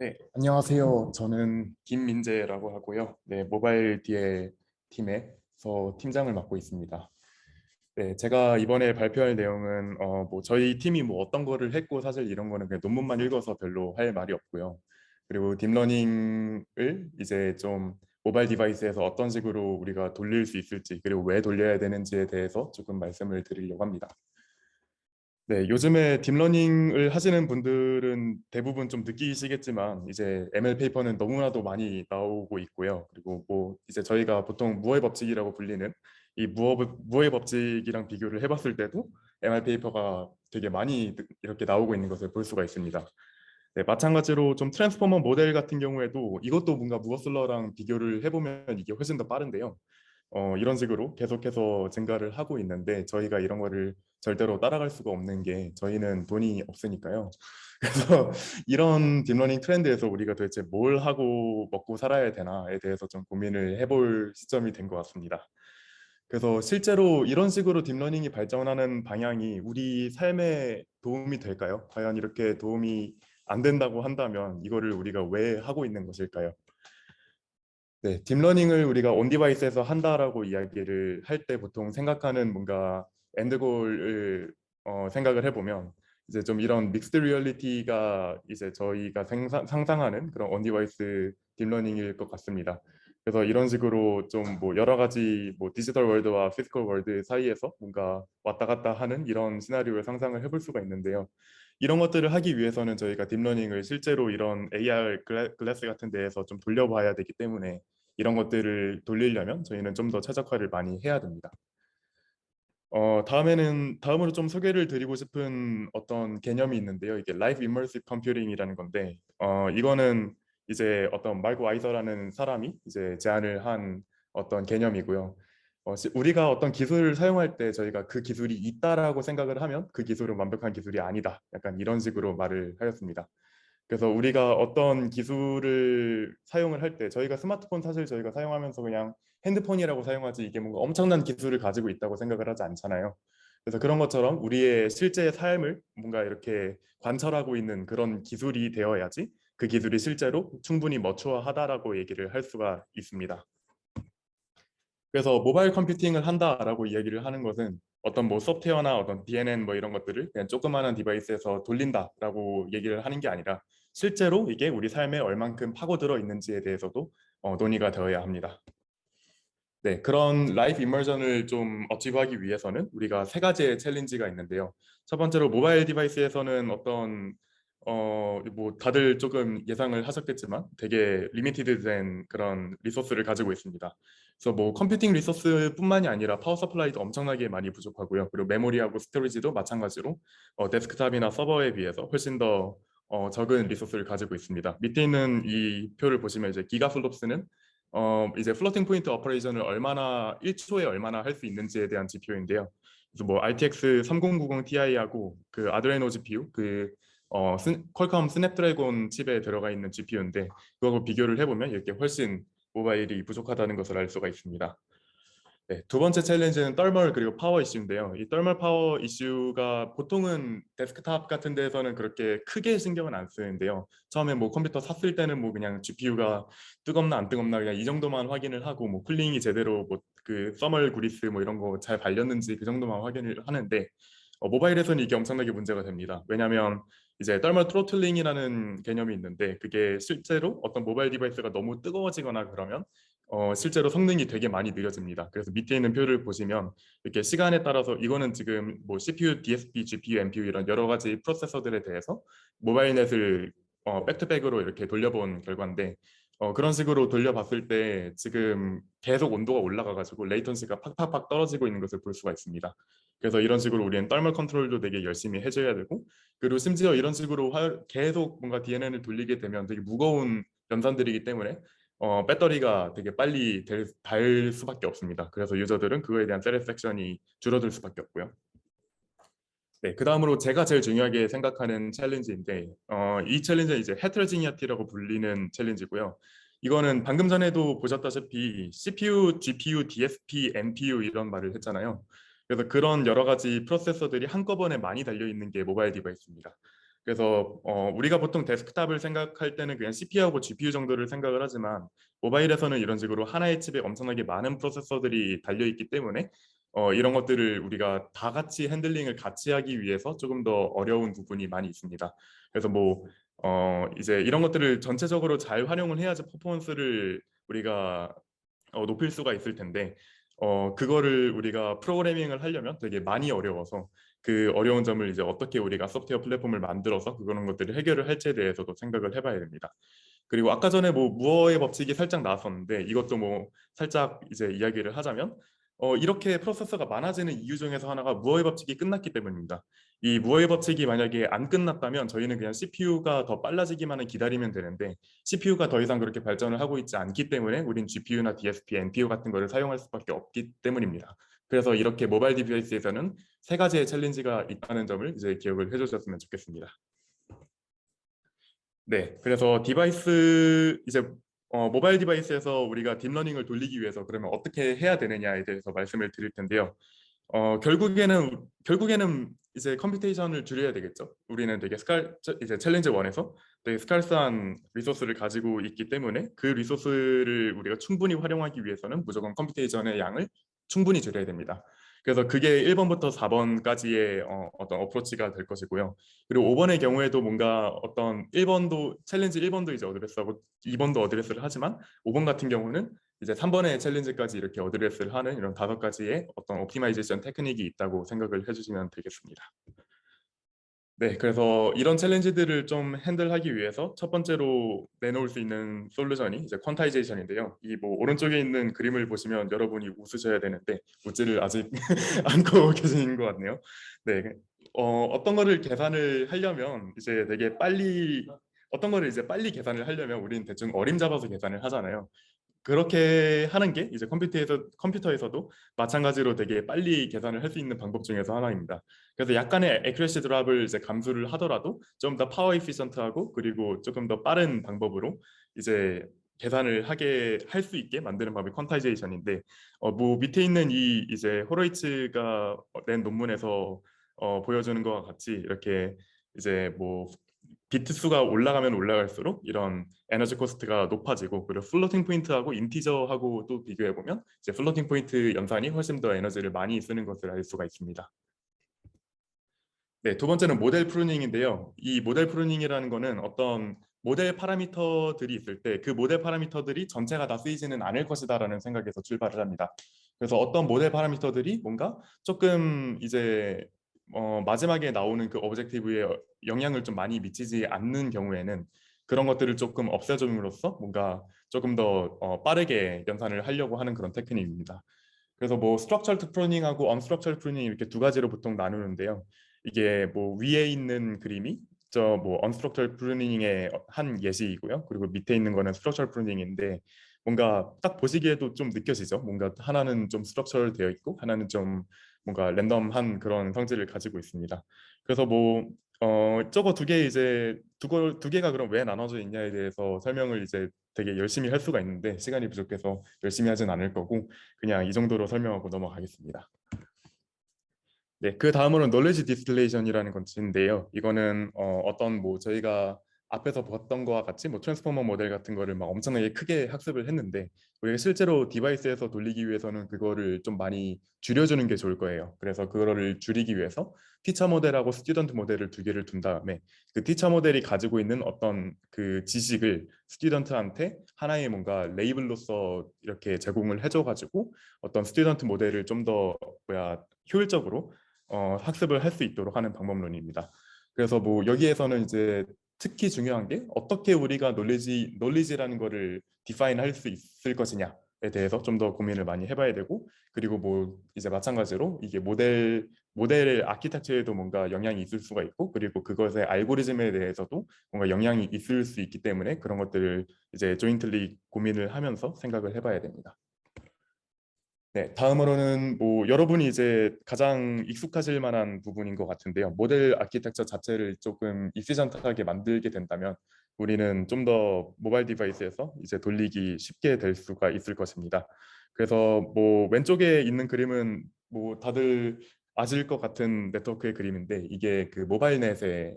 네, 안녕하세요. 저는 김민재라고 하고요. 네, 모바일 DL 팀에서 팀장을 맡고 있습니다. 네, 제가 이번에 발표할 내용은 뭐 저희 팀이 뭐 어떤 거를 했고 사실 이런 거는 그냥 논문만 읽어서 별로 할 말이 없고요. 그리고 딥러닝을 이제 좀 모바일 디바이스에서 어떤 식으로 우리가 돌릴 수 있을지 그리고 왜 돌려야 되는지에 대해서 조금 말씀을 드리려고 합니다. 네, 요즘에 딥러닝을 하시는 분들은 대부분 좀 느끼시겠지만 이제 ML 페이퍼는 너무나도 많이 나오고 있고요. 그리고 뭐 이제 저희가 보통 무어의 법칙이라고 불리는 이 무어의 법칙이랑 비교를 해봤을 때도 ML 페이퍼가 되게 많이 이렇게 나오고 있는 것을 볼 수가 있습니다. 네, 마찬가지로 좀 트랜스포머 모델 같은 경우에도 이것도 뭔가 무어슬러랑 비교를 해보면 이게 훨씬 더 빠른데요. 이런 식으로 계속해서 증가를 하고 있는데 저희가 이런 거를 절대로 따라갈 수가 없는 게 저희는 돈이 없으니까요. 그래서 이런 딥러닝 트렌드에서 우리가 도대체 뭘 하고 먹고 살아야 되나에 대해서 좀 고민을 해볼 시점이 된 것 같습니다. 그래서 실제로 이런 식으로 딥러닝이 발전하는 방향이 우리 삶에 도움이 될까요? 과연 이렇게 도움이 안 된다고 한다면 이거를 우리가 왜 하고 있는 것일까요? 네, 딥러닝을 우리가 온 디바이스에서 한다라고 이야기를 할 때 보통 생각하는 뭔가 엔드골을 생각을 해보면 이제 좀 이런 믹스드 리얼리티가 이제 저희가 상상하는 그런 온 디바이스 딥러닝일 것 같습니다. 그래서 이런 식으로 좀 뭐 여러 가지 뭐 디지털 월드와 피지컬 월드 사이에서 뭔가 왔다 갔다 하는 이런 시나리오를 상상을 해볼 수가 있는데요. 이런 것들을 하기 위해서는 저희가 딥러닝을 실제로 이런 AR 글래스 같은 데에서 좀 돌려봐야 되기 때문에 이런 것들을 돌리려면 저희는 좀 더 최적화를 많이 해야 됩니다. 다음으로 좀 소개를 드리고 싶은 어떤 개념이 있는데요. 이게 라이브 임머시브 컴퓨팅이라는 건데, 이거는 이제 어떤 마크 와이저라는 사람이 이제 제안을 한 어떤 개념이고요. 우리가 어떤 기술을 사용할 때 저희가 그 기술이 있다라고 생각을 하면 그 기술은 완벽한 기술이 아니다. 약간 이런 식으로 말을 하였습니다. 그래서 우리가 어떤 기술을 사용을 할 때 저희가 스마트폰 사실 저희가 사용하면서 그냥 핸드폰이라고 사용하지 이게 뭔가 엄청난 기술을 가지고 있다고 생각을 하지 않잖아요. 그래서 그런 것처럼 우리의 실제 삶을 뭔가 이렇게 관철하고 있는 그런 기술이 되어야지 그 기술이 실제로 충분히 머추어하다라고 얘기를 할 수가 있습니다. 그래서 모바일 컴퓨팅을 한다라고 이야기를 하는 것은 어떤 뭐 소프트웨어나 어떤 DNN 뭐 이런 것들을 그냥 조그마한 디바이스에서 돌린다라고 얘기를 하는 게 아니라 실제로 이게 우리 삶에 얼만큼 파고들어 있는지에 대해서도 논의가 되어야 합니다. 네, 그런 라이프 이머전을 좀 어치브하기 위해서는 우리가 세 가지의 챌린지가 있는데요. 첫 번째로 모바일 디바이스에서는 어떤 뭐 다들 조금 예상을 하셨겠지만 되게 리미티드된 그런 리소스를 가지고 있습니다. 그래서 뭐 컴퓨팅 리소스뿐만이 아니라 파워 서플라이도 엄청나게 많이 부족하고요. 그리고 메모리하고 스토리지도 마찬가지로 데스크탑이나 서버에 비해서 훨씬 더 적은 리소스를 가지고 있습니다. 밑에 있는 이 표를 보시면 이제 기가플롭스는 이제 플로팅 포인트 오퍼레이션을 얼마나 1초에 얼마나 할 수 있는지에 대한 지표인데요. 그래서 뭐 RTX 3090 Ti하고 그 아드레노 GPU 퀄컴 스냅드래곤 칩에 들어가 있는 GPU인데 그거하고 비교를 해보면 이렇게 훨씬 모바일이 부족하다는 것을 알 수가 있습니다. 네, 두 번째 챌린지는 떨멀 그리고 파워 이슈인데요. 이 떨멀 파워 이슈가 보통은 데스크탑 같은 데서는 그렇게 크게 신경은 안 쓰는데요. 처음에 뭐 컴퓨터 샀을 때는 뭐 그냥 GPU가 뜨겁나 안 뜨겁나 그냥 이 정도만 확인을 하고 뭐 쿨링이 제대로 뭐 그 서멀 그리스 뭐 이런 거 잘 발렸는지 그 정도만 확인을 하는데 모바일에서는 이게 엄청나게 문제가 됩니다. 왜냐하면 이제 떨멀 트로틀링이라는 개념이 있는데 그게 실제로 어떤 모바일 디바이스가 너무 뜨거워지거나 그러면 실제로 성능이 되게 많이 느려집니다. 그래서 밑에 있는 표를 보시면 이렇게 시간에 따라서 이거는 지금 뭐 CPU, DSP, GPU, NPU 이런 여러 가지 프로세서들에 대해서 모바일 넷을 백투백으로 이렇게 돌려본 결과인데 그런 식으로 돌려봤을 때 지금 계속 온도가 올라가가지고 레이턴시가 팍팍팍 떨어지고 있는 것을 볼 수가 있습니다. 그래서 이런 식으로 우리는 떨멀 컨트롤도 되게 열심히 해줘야 되고 그리고 심지어 이런 식으로 계속 뭔가 DNN을 돌리게 되면 되게 무거운 연산들이기 때문에 배터리가 되게 빨리 달 수밖에 없습니다. 그래서 유저들은 그거에 대한 세티스팩션이 줄어들 수밖에 없고요. 네, 그 다음으로 제가 제일 중요하게 생각하는 챌린지인데 이 챌린지는 이제 헤트로지니아티라고 불리는 챌린지고요. 이거는 방금 전에도 보셨다시피 CPU, GPU, DSP, NPU 이런 말을 했잖아요. 그래서 그런 여러 가지 프로세서들이 한꺼번에 많이 달려 있는 게 모바일 디바이스입니다. 그래서 우리가 보통 데스크탑을 생각할 때는 그냥 CPU하고 GPU 정도를 생각을 하지만 모바일에서는 이런 식으로 하나의 칩에 엄청나게 많은 프로세서들이 달려 있기 때문에 이런 것들을 우리가 다 같이 핸들링을 같이 하기 위해서 조금 더 어려운 부분이 많이 있습니다. 그래서 뭐 이제 이런 것들을 전체적으로 잘 활용을 해야지 퍼포먼스를 우리가 높일 수가 있을 텐데 그거를 우리가 프로그래밍을 하려면 되게 많이 어려워서 그 어려운 점을 이제 어떻게 우리가 소프트웨어 플랫폼을 만들어서 그런 것들을 해결을 할지에 대해서도 생각을 해봐야 됩니다. 그리고 아까 전에 뭐 무어의 법칙이 살짝 나왔었는데 이것도 뭐 살짝 이제 이야기를 하자면 이렇게 프로세서가 많아지는 이유 중에서 하나가 무어의 법칙이 끝났기 때문입니다. 이 무어의 법칙이 만약에 안 끝났다면 저희는 그냥 CPU가 더 빨라지기만을 기다리면 되는데 CPU가 더 이상 그렇게 발전을 하고 있지 않기 때문에 우린 GPU나 DSP, NPU 같은 거를 사용할 수밖에 없기 때문입니다. 그래서 이렇게 모바일 디바이스에서는 세 가지의 챌린지가 있다는 점을 이제 기억을 해주셨으면 좋겠습니다. 네, 그래서 디바이스 이제 모바일 디바이스에서 우리가 딥러닝을 돌리기 위해서 그러면 어떻게 해야 되느냐에 대해서 말씀을 드릴 텐데요. 결국에는 이제 컴퓨테이션을 줄여야 되겠죠. 우리는 되게 이제 챌린지 1에서 되게 스칼스한 리소스를 가지고 있기 때문에 그 리소스를 우리가 충분히 활용하기 위해서는 무조건 컴퓨테이션의 양을 충분히 줄여야 됩니다. 그래서 그게 1번부터 4번까지의 어떤 어프로치가 될 것이고요. 그리고 5번의 경우에도 뭔가 어떤 1번도 챌린지 1번도 이제 어드레스하고 2번도 어드레스를 하지만 5번 같은 경우는 이제 3번의 챌린지까지 이렇게 어드레스를 하는 이런 5가지의 어떤 옵티마이제이션 테크닉이 있다고 생각을 해주시면 되겠습니다. 네, 그래서 이런 챌린지들을 좀 핸들하기 위해서 첫 번째로 내놓을 수 있는 솔루션이 이제 퀀타이제이션인데요. 이 뭐 오른쪽에 있는 그림을 보시면 여러분이 웃으셔야 되는데 웃지를 아직 않고 계신 것 같네요. 네, 어떤 거를 계산을 하려면 이제 되게 빨리 어떤 거를 이제 빨리 계산을 하려면 우리는 대충 어림잡아서 계산을 하잖아요. 그렇게 하는 게 이제 컴퓨터에서도 마찬가지로 되게 빨리 계산을 할 수 있는 방법 중에서 하나입니다. 그래서 약간의 액큐레시 드랍을 이제 감수를 하더라도 좀 더 파워 에피션트하고 그리고 조금 더 빠른 방법으로 이제 계산을 하게 할 수 있게 만드는 방법이 퀀타이제이션인데 뭐 밑에 있는 이 이제 호로이츠가 낸 논문에서 보여주는 것과 같이 이렇게 이제 뭐 비트 수가 올라가면 올라갈수록 이런 에너지 코스트가 높아지고 그리고 플로팅 포인트하고 인티저하고 또 비교해 보면 이제 플로팅 포인트 연산이 훨씬 더 에너지를 많이 쓰는 것을 알 수가 있습니다. 네, 두 번째는 모델 프루닝인데요. 이 모델 프루닝이라는 거는 어떤 모델 파라미터들이 있을 때 그 모델 파라미터들이 전체가 다 쓰이지는 않을 것이다라는 생각에서 출발을 합니다. 그래서 어떤 모델 파라미터들이 뭔가 조금 이제 마지막에 나오는 그 오브젝티브에 영향을 좀 많이 미치지 않는 경우에는 그런 것들을 조금 없애줌으로써 뭔가 조금 더 빠르게 연산을 하려고 하는 그런 테크닉입니다. 그래서 뭐 스트럭처럴드 프루닝하고 언스트럭처럴드 프루닝 이렇게 두 가지로 보통 나누는데요. 이게 뭐 위에 있는 그림이 저 뭐 언스트럭처럴드 프루닝의 한 예시이고요. 그리고 밑에 있는 거는 스트럭처럴 프루닝인데 뭔가 딱 보시기에도 좀 느껴지죠. 뭔가 하나는 좀 스트럭처럴 되어 있고 하나는 좀 뭔가 랜덤한 그런 성질을 가지고 있습니다. 그래서 뭐 저거 두 개 이제 두 개가 그럼 왜 나눠져 있냐에 대해서 설명을 이제 되게 열심히 할 수가 있는데 시간이 부족해서 열심히 하진 않을 거고 그냥 이 정도로 설명하고 넘어가겠습니다. 네, 그 다음으로는 knowledge distillation이라는 건인데요. 이거는 어떤 뭐 저희가 앞에서 봤던 거와 같이 뭐 트랜스포머 모델 같은 거를 막 엄청나게 크게 학습을 했는데 우리가 실제로 디바이스에서 돌리기 위해서는 그거를 좀 많이 줄여주는 게 좋을 거예요. 그래서 그거를 줄이기 위해서 티처 모델하고 스튜던트 모델을 두 개를 둔 다음에 그 티처 모델이 가지고 있는 어떤 그 지식을 스튜던트한테 하나의 뭔가 레이블로서 이렇게 제공을 해줘가지고 어떤 스튜던트 모델을 좀 더 뭐야 효율적으로 학습을 할 수 있도록 하는 방법론입니다. 그래서 뭐 여기에서는 이제 특히 중요한 게 어떻게 우리가 논리지라는 거를 디파인 할 수 있을 것이냐에 대해서 좀 더 고민을 많이 해봐야 되고 그리고 뭐 이제 마찬가지로 이게 모델 아키텍처에도 뭔가 영향이 있을 수가 있고 그리고 그것의 알고리즘에 대해서도 뭔가 영향이 있을 수 있기 때문에 그런 것들을 이제 조인틀리 고민을 하면서 생각을 해봐야 됩니다. 네, 다음으로는 뭐 여러분이 이제 가장 익숙하실 만한 부분인 것 같은데요. 모델 아키텍처 자체를 조금 이피전트하게 만들게 된다면 우리는 좀 더 모바일 디바이스에서 이제 돌리기 쉽게 될 수가 있을 것입니다. 그래서 뭐 왼쪽에 있는 그림은 뭐 다들 아실 것 같은 네트워크의 그림인데 이게 그 모바일넷의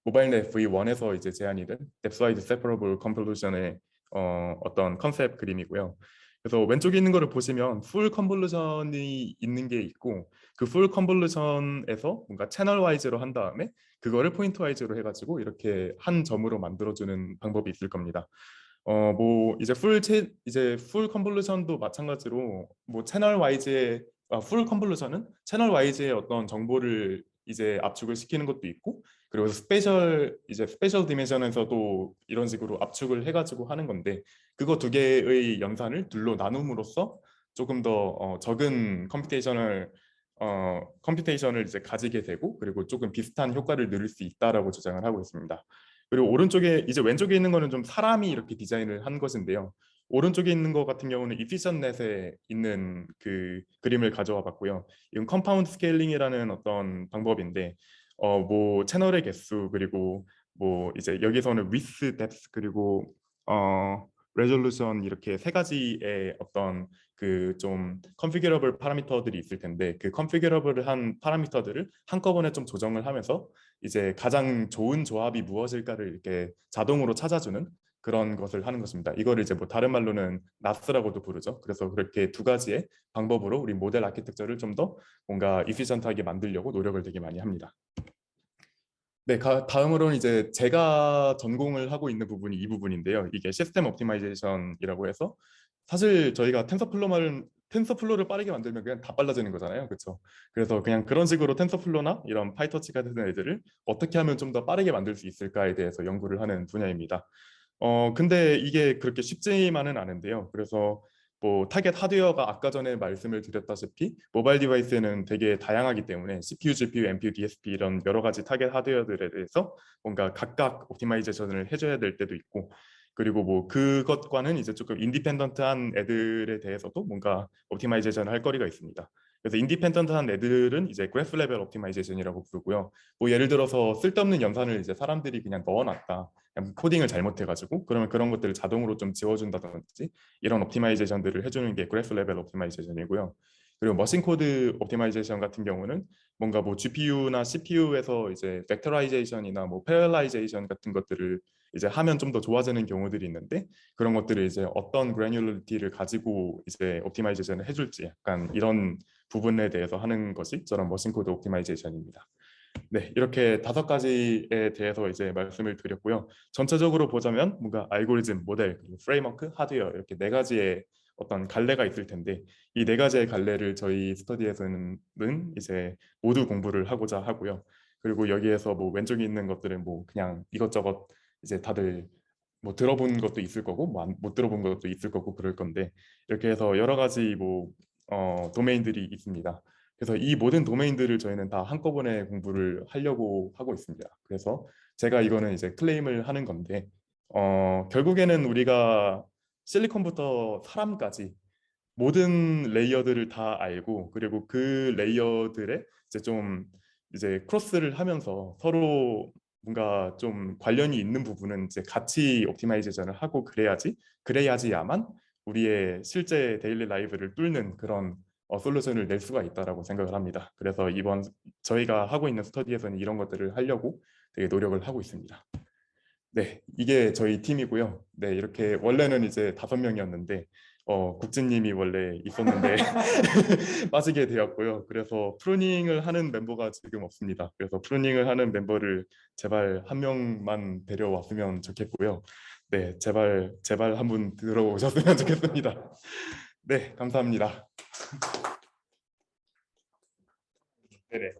모바일넷 V1에서 이제 제안이 된 depth-wise separable convolution의 어떤 컨셉 그림이고요. 그래서 왼쪽에 있는 거를 보시면 풀 컨볼루션이 있는 게 있고 그 풀 컨볼루션에서 뭔가 채널 와이즈로 한 다음에 그거를 포인트 와이즈로 해가지고 이렇게 한 점으로 만들어주는 방법이 있을 겁니다. 뭐 이제 풀 컨볼루션도 마찬가지로 뭐 채널 와이즈의 풀 컨볼루션은 채널 와이즈의 어떤 정보를 이제 압축을 시키는 것도 있고 그리고 스페셜 디멘션에서도 이런 식으로 압축을 해가지고 하는 건데 그거 두 개의 연산을 둘로 나눔으로써 조금 더 적은 컴퓨테이션을 이제 가지게 되고 그리고 조금 비슷한 효과를 누릴 수 있다라고 주장을 하고 있습니다. 그리고 이제 왼쪽에 있는 거는 좀 사람이 이렇게 디자인을 한 것인데요. 오른쪽에 있는 거 같은 경우는 이피션넷에 있는 그 그림을 가져와 봤고요. 이건 컴파운드 스케일링이라는 어떤 방법인데 뭐 채널의 개수 그리고 뭐 이제 여기서는 width, depth 그리고 레졸루션 이렇게 세 가지의 어떤 그 좀 컨피규러블 파라미터들이 있을 텐데 그 컨피규러블한 파라미터들을 한꺼번에 좀 조정을 하면서 이제 가장 좋은 조합이 무엇일까를 이렇게 자동으로 찾아주는 그런 것을 하는 것입니다. 이거를 이제 뭐 다른 말로는 나스라고도 부르죠. 그래서 그렇게 두 가지의 방법으로 우리 모델 아키텍처를 좀 더 뭔가 이피션트하게 만들려고 노력을 되게 많이 합니다. 네, 다음으로는 이제 제가 전공을 하고 있는 부분이 이 부분인데요. 이게 시스템 옵티마이제이션이라고 해서 사실 저희가 텐서플로를 빠르게 만들면 그냥 다 빨라지는 거잖아요. 그렇죠? 그래서 그냥 그런 식으로 텐서플로나 이런 파이터치 같은 애들을 어떻게 하면 좀 더 빠르게 만들 수 있을까에 대해서 연구를 하는 분야입니다. 근데 이게 그렇게 쉽지만은 않은데요. 그래서 뭐 타겟 하드웨어가 아까 전에 말씀을 드렸다시피 모바일 디바이스는 되게 다양하기 때문에 CPU, GPU, NPU, DSP 이런 여러 가지 타겟 하드웨어들에 대해서 뭔가 각각 옵티마이제이션을 해줘야 될 때도 있고 그리고 뭐 그것과는 이제 조금 인디펜던트한 애들에 대해서도 뭔가 옵티마이제이션을 할 거리가 있습니다. 그래서 인디펜던트한 애들은 이제 그래프 레벨 옵티마이제이션이라고 부르고요. 뭐 예를 들어서 쓸데없는 연산을 이제 사람들이 그냥 넣어놨다. 그냥 코딩을 잘못해가지고 그러면 그런 것들을 자동으로 좀 지워준다든지 이런 옵티마이제이션들을 해주는 게 그래프 레벨 옵티마이제이션이고요. 그리고 머신 코드 옵티마이제이션 같은 경우는 뭔가 뭐 GPU나 CPU에서 이제 벡터라이제이션이나 뭐 패럴라이제이션 같은 것들을 이제 하면 좀 더 좋아지는 경우들이 있는데 그런 것들을 이제 어떤 그래뉴러리티를 가지고 이제 옵티마이제이션을 해줄지 약간 이런 부분에 대해서 하는 것이 저런 머신 코드 옵티마이제이션입니다. 네, 이렇게 5가지에 대해서 이제 말씀을 드렸고요. 전체적으로 보자면 뭔가 알고리즘, 모델, 그리고 프레임워크, 하드웨어 이렇게 4가지의 어떤 갈래가 있을 텐데 이 4가지의 갈래를 저희 스터디에서는 이제 모두 공부를 하고자 하고요. 그리고 여기에서 뭐 왼쪽에 있는 것들은 뭐 그냥 이것저것 이제 다들 뭐 들어본 것도 있을 거고 뭐 못 들어본 것도 있을 거고 그럴 건데 이렇게 해서 여러 가지 뭐 도메인들이 있습니다. 그래서 이 모든 도메인들을 저희는 다 한꺼번에 공부를 하려고 하고 있습니다. 그래서 제가 이거는 이제 클레임을 하는 건데 결국에는 우리가 실리콘부터 사람까지 모든 레이어들을 다 알고 그리고 그 레이어들의 이제 크로스를 하면서 서로 뭔가 좀 관련이 있는 부분은 이제 같이 옵티마이제이션을 하고 그래야지야만 우리의 실제 데일리 라이프를 뚫는 그런 솔루션을 낼 수가 있다라고 생각을 합니다. 그래서 이번 저희가 하고 있는 스터디에서는 이런 것들을 하려고 되게 노력을 하고 있습니다. 네, 이게 저희 팀이고요. 네, 이렇게 원래는 이제 5명이었는데 국진님이 원래 있었는데 빠지게 되었고요. 그래서 프루닝을 하는 멤버가 지금 없습니다. 그래서 프루닝을 하는 멤버를 제발 한 명만 데려왔으면 좋겠고요. 네, 제발 한 분 들어오셨으면 좋겠습니다. 네, 감사합니다. 네네.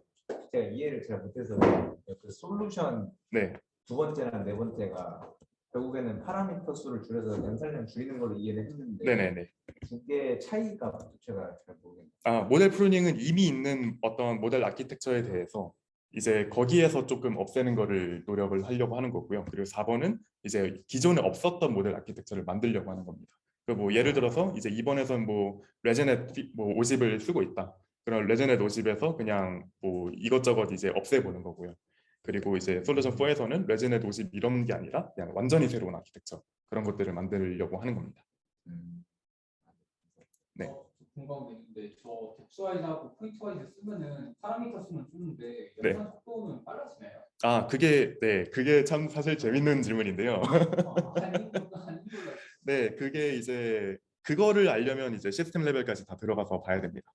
제가 이해를 잘 못해서 그 솔루션 네. 두 번째랑 네 번째가 결국에는 파라미터 수를 줄여서 연산량 줄이는 걸로 이해를 했는데 네네네. 두 개의 차이가 제가 잘 모르겠네요. 모델 프루닝은 이미 있는 어떤 모델 아키텍처에 대해서 이제 거기에서 조금 없애는 거를 노력을 하려고 하는 거고요. 그리고 4번은 이제 기존에 없었던 모델 아키텍처를 만들려고 하는 겁니다. 뭐 예를 들어서 이제 이번에선 뭐 레제넷 뭐 50을 쓰고 있다. 그럼 레제넷 50에서 그냥 뭐 이것저것 이제 없애보는 거고요. 그리고 이제 솔루션 4에서는 레제넷 50 이런 게 아니라 그냥 완전히 새로운 아키텍처 그런 것들을 만들려고 하는 겁니다. 네. 궁금한 게 있는데 저 덱스와이즈하고 포인트와이즈 쓰면은 파라미터 수는 쓰는데 네. 연산 속도는 빨라지나요? 그게 참 사실 재밌는 질문인데요. 아닌 걸로 알고 있어요. 네, 그게 이제 그거를 알려면 이제 시스템 레벨까지 다 들어가서 봐야 됩니다.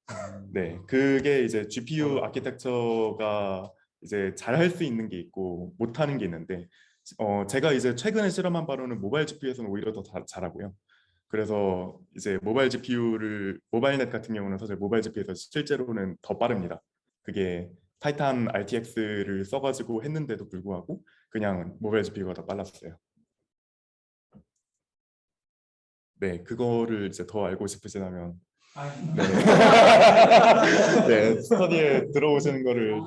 네, 그게 이제 GPU 아키텍처가 이제 잘 할 수 있는 게 있고 못하는 게 있는데, 제가 이제 최근에 실험한 바로는 모바일 GPU에서는 오히려 더 잘하고요. 그래서 이제 모바일넷 같은 경우는 사실 모바일 GPU에서 실제로는 더 빠릅니다. 그게 타이탄 RTX를 써가지고 했는데도 불구하고 그냥 모바일 GPU가 더 빨랐어요. 네, 그거를 이제 더 알고 싶으시다면 네, 네 스터디에 들어오시는 거를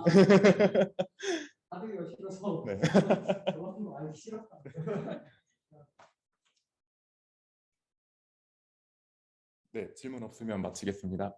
하드웨어 싫어서 네. 저런 거 알기 싫어. 네, 질문 없으면 마치겠습니다.